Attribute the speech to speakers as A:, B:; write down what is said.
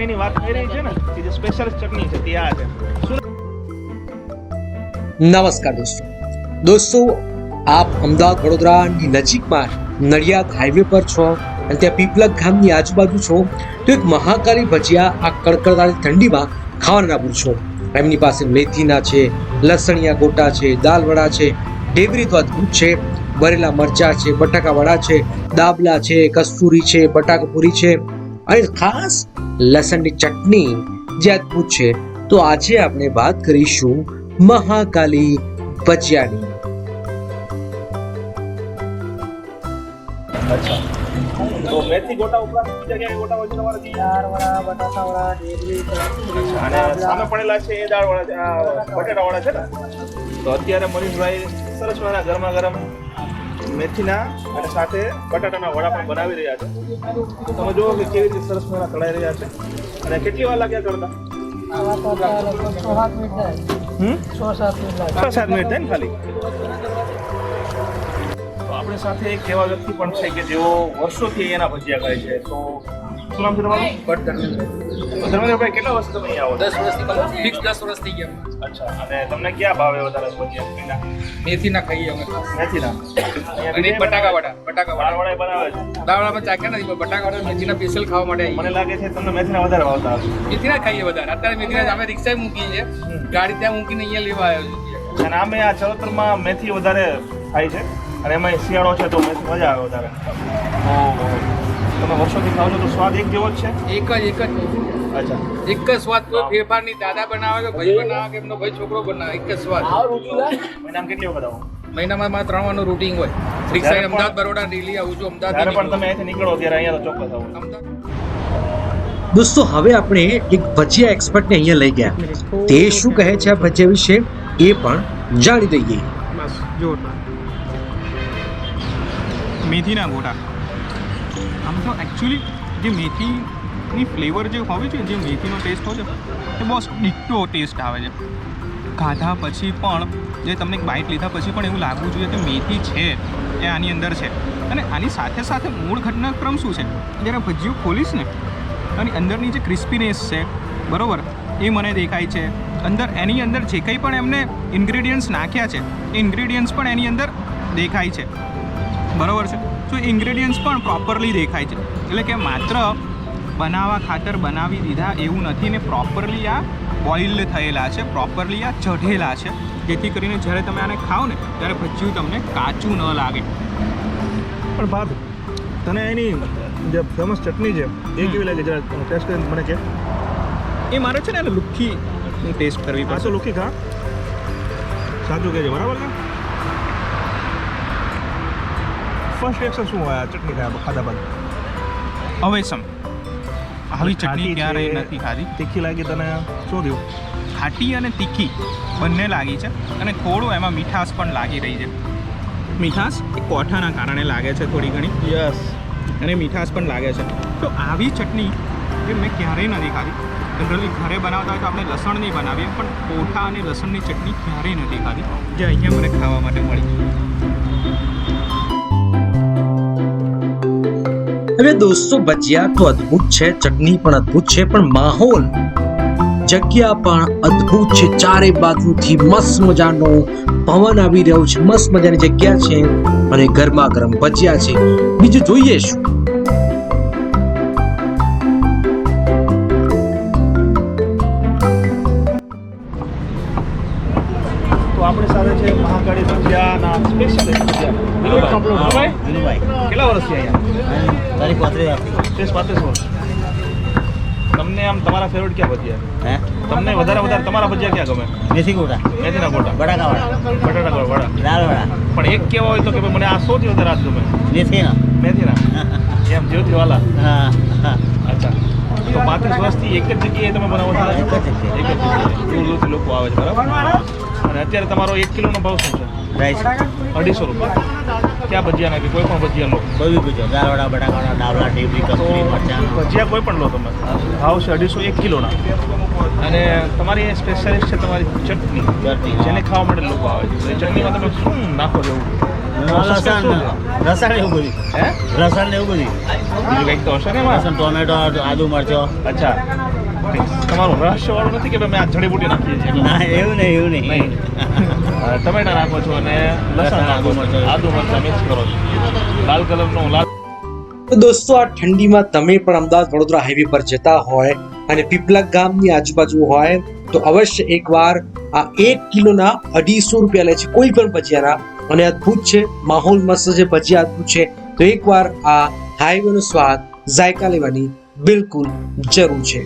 A: ચટણીની વાત થઈ રહી છે ને, કે જે સ્પેશિયલ ચટણી છે તે આ છે.
B: નમસ્કાર દોસ્તો, આપ અમદાવાદ વડોદરાની નજીકમાં નડિયાદ હાઈવે પર છો અને ત્યાં પીપલગ ગામની આજુબાજુ છો તો એક મહાકાળી ભજીયા આ કડકડતી ઠંડીમાં ખાવાના પૂછો. એમની પાસે મેથીના છે, લસણિયા ગોટા છે, દાલ વડા છે, ઢેબરી તો અદભુત છે, ભરેલા મરચા છે, બટાકા વડા છે, દાબલા છે, કસ્તુરી છે, બટાકા પૂરી છે અને ખાસ લસણની ચટણી જે અદભુત છે. તો આજે આપણે વાત કરીશું મહાકાળી ભજીયાની.
A: અચ્છા, તો મેથી ગોટા ઉપરાંત બીજા ક્યાં ગોટા હોય છે તમારે?
C: દાળ વડા, બટાકા વડા, ઢેબરી.
A: અને સામે પડેલા છે એ દાળ વડા છે, આ બટેટા વડા છે ને. તો અત્યારે મનીષભાઈ સરસ મજાના ગરમા ગરમ મેથીના અને સાથે બટાટાના વડા પણ બનાવી રહ્યા છે. તો તમે જુઓ કે કેવી રીતે સરસ મજાના તળાઈ રહ્યા છે. અને કેટલી વાર લાગ્યા તળતા?
C: આવા તો લગભગ 6-7 મિનિટ થાય. 6-7 મિનિટ લાગે.
A: 6-7 મિનિટ થાય ને ખાલી. તો આપણી સાથે એક એવા વ્યક્તિ પણ છે કે જેઓ વર્ષોથી એના ભજીયા ખાય છે. તો શું નામ છે તમારું? ધર્મેન્દ્રભાઈ, કેટલા વર્ષ તમે અહીંયા આવો?
D: 10 વર્ષથી ફિક્સ 10 વર્ષ થઈ ગયા.
A: અચ્છા, અને તમને ક્યાં ભાવે વધારે ભજીયા?
D: મેથીના ખાઈએ અમે.
A: મેથીના
D: અને બટાકા વડા
A: દાળ વડા બનાવે છે.
D: દાળ વડા ચાખ્યા નથી, પણ બટાકા વડા મેથીના સ્પેશિયલ ખાવા માટે આવીએ.
A: મને લાગે છે તમને મેથીના વધારે ભાવતા હશે.
D: મેથીના ખાઈએ વધારે. અત્યારે મેથીના અમે રિક્ષા મૂકી છે, ગાડી ત્યાં મૂકીને અહીંયા લેવા આવ્યો છું.
A: અને આમે આ ચરોતરમાં મેથી વધારે થાય છે અને એમાં શિયાળો છે તો મેથી મજા આવે વધારે. તો તમે વર્ષોથી ખાવ છો તો સ્વાદ એક જેવો જ છે?
D: એક જ
A: અચ્છા,
D: એક જ સ્વાદ, કોઈ ફેરફાર નહીં. દાદા બનાવે કે ભાઈ બનાવે કે એમનો ભાઈ છોકરો બનાવે, એક જ સ્વાદ.
A: મહિનામાં કેટલી વખત આવો?
D: મહિનામાં મારે 3 વારનું રૂટિંગ હોય. રિક્ષા અમદાવાદ બરોડા ડેલી આવું છું.
A: જ્યારે પણ તમે
D: અમદાવાદ
A: અહીંથી નીકળો ત્યારે અહીંયા તો ચોક્કસ આવો.
B: દોસ્તો, હવે આપણે એક ભજીયા એક્સપર્ટને અહીંયા લઈ ગયા. તે શું કહે છે આ ભજીયા વિશે એ પણ જાણી દઈએ.
E: બસ જો મેથીના ગોટા. આમ તો એકચ્યુઅલી જે મેથીની ફ્લેવર જે હોય છે, જે મેથીનો ટેસ્ટ હોય છે એ બસ ડિટ્ટો ટેસ્ટ આવે છે. ખાધા પછી પણ જે તમને એક બાઇટ લીધા પછી પણ એવું લાગવું જોઈએ કે મેથી છે એ આની અંદર છે. અને આની સાથે સાથે મૂળ ઘટનાક્રમ શું છે, જ્યારે ભજીયું ખોલીશ ને અને અંદરની જે ક્રિસ્પીનેસ છે, બરાબર, એ મને દેખાય છે. એની અંદર જે કંઈ પણ એમને ઇન્ગ્રેડિયન્ટ્સ નાખ્યા છે એ ઇન્ગ્રેડિયન્ટ્સ પણ એની અંદર દેખાય છે, બરાબર છે. તો એ ઇન્ગ્રેડિયન્ટ્સ પણ પ્રોપરલી દેખાય છે. એટલે કે માત્ર બનાવવા ખાતર બનાવી દીધા એવું નથી ને પ્રોપરલી આ બોઇલ્ડ થયેલા છે, પ્રોપરલી આ ચઢેલા છે, જેથી કરીને જ્યારે તમે આને ખાઓ ને ત્યારે ભજીયું તમને કાચું ન લાગે.
A: પણ ભાત, તને એની જે ફેમસ ચટણી છે એ કેવી લાગે? જરા ટેસ્ટ કરીને મને કે.
E: એ મારે છે ને લુખ્ખી ટેસ્ટ કરવી
A: આ તો
E: પડશે.
A: લુખી ખા, સાચું કહેજે, બરાબર ને? ફર્સ્ટ રિએક્શન શું હોય આ ચટણી ખાધા બાદ?
E: અવેસમ. આવી ચટણી ક્યારે નથી ખાધી.
A: તીખી લાગી તને? શું થયું?
E: ખાટી અને તીખી બંને લાગી છે અને થોડું એમાં મીઠાશ પણ લાગી રહી છે. મીઠાશ એ કોઠાના કારણે લાગે છે થોડી ઘણી.
A: યસ.
E: અને મીઠાશ પણ લાગે છે. તો આવી ચટણી એ મેં ક્યારેય નથી ખાધી. જનરલી ઘરે બનાવતા હોય તો આપણે લસણની બનાવીએ, પણ કોઠા અને લસણની ચટણી ક્યારેય નથી ખાધી, જે અહીંયા મને ખાવા માટે મળી.
B: હવે દોસ્તો, ભજીયા તો અદ્ભુત છે, ચટણી પણ અદ્ભુત છે, પણ માહોલ, જગ્યા પણ અદ્ભુત છે. ચારે બાજુથી મસ્ત મજાનો પવન આવી રહ્યો છે, મસ્ત મજાની જગ્યા છે અને ગરમા ગરમ ભજીયા છે. બીજું જોઈએ શું?
A: તો આપણી સાથે છે મહાકાળી ભજીયાના સ્પેશિયલિસ્ટ ભજીયા. કેટલા વર્ષથી અહીંયા? 30-35 વર્ષ. તમને આમ તમારા ફેવરેટ ક્યાં ભજીયા? તમને વધારે તમારા ભજીયા ક્યાં ગમે? મેથીના ગોટા, બટાટા વડા,
C: દાળ વડા.
A: પણ એક કેવા હોય તો કે ભાઈ મને આ સૌથી વધારે આ ગમે? મેથીના. એમ જેવથી વાલા. અચ્છા, તો 35 વર્ષથી એક જ જગ્યાએ તમે બનાવો છો? એક જ જગ્યાએ. દૂર દૂરથી લોકો આવે છે, બરાબર? અને અત્યારે તમારો 1 કિલોનો ભાવ શું છે? 250 રૂપિયા. ક્યાં ભજીયા નાખી? કોઈ પણ ભજીયા લો.
C: કોઈ બી પૂછો, દાળ વડા, બટાકા વડા, ડાબલા, ઢેબરી, કસ્તુરી, મરચાં.
A: ભજીયા કોઈ પણ લો તમે, ભાવ છે 250, 1 કિલોના. અને તમારી સ્પેશિયાલિસ્ટ છે તમારી ચટણી, જેને ખાવા માટે લોકો આવે છે. એ ચટણીમાં તમે શું નાખો છો?
C: રસણ એવું બધું.
A: હે?
C: રસણ એવું બધું.
A: બીજું કંઈક તો હશે ને એમાં?
C: લસણ, ટોમેટો, આદુ, મરચો.
A: અચ્છા, તમારું રહસ્ય વાળું નથી કે ભાઈ મેં આ જડીબુટી નાખીએ છીએ
F: ના એવું નહીં
A: ટમેટા નાખો છો અને લસણ નાખો છો, આદુ મરચાં મિક્સ કરો છો, લાલ કલરનો લાલ.
B: તો દોસ્તો આ ઠંડીમાં તમે પણ અમદાવાદ વડોદરા હાઈવે પર જતા હોય અને પીપલા ગામની આજુબાજુ હોય તો અવશ્ય એકવાર આ 1 કિલોના 250 રૂપિયા લે છે કોઈ પણ ભજીયાના અને અદ્ભુત છે, માહોલ મસ્ત છે, ભજીયા અદ્ભુત છે. તો એકવાર આ હાઈવેનો સ્વાદ જાયકા લેવાની બિલકુલ જરૂર છે.